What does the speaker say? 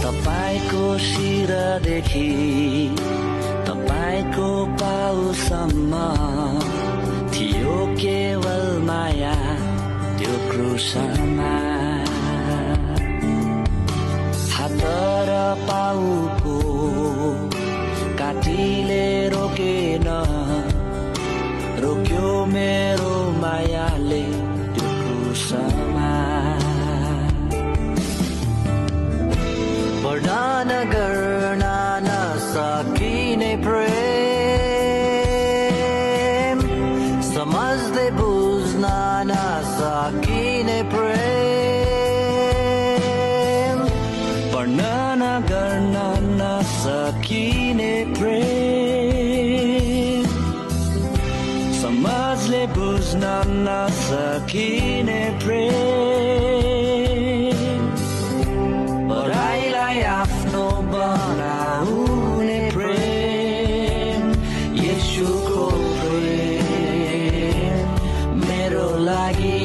तपाईको शिरदेखि तपाईको पाउसम्म थियो केवल माया त्यो क्रुसमा हात र पाउको काटीले रोकेन रोक्यो मेरो मायाले त्यो क्रुसमा वर्णन गर्न नसकिने प्रेम समझ्दै बुझ्न नसकिने प्रेम वर्णन गर्न नसकिने प्रेम समझले बुझ्न नसकिने प्रेम पराइलाई आफ्नो बनाउने प्रेम येशूको प्रेम मेरो लागि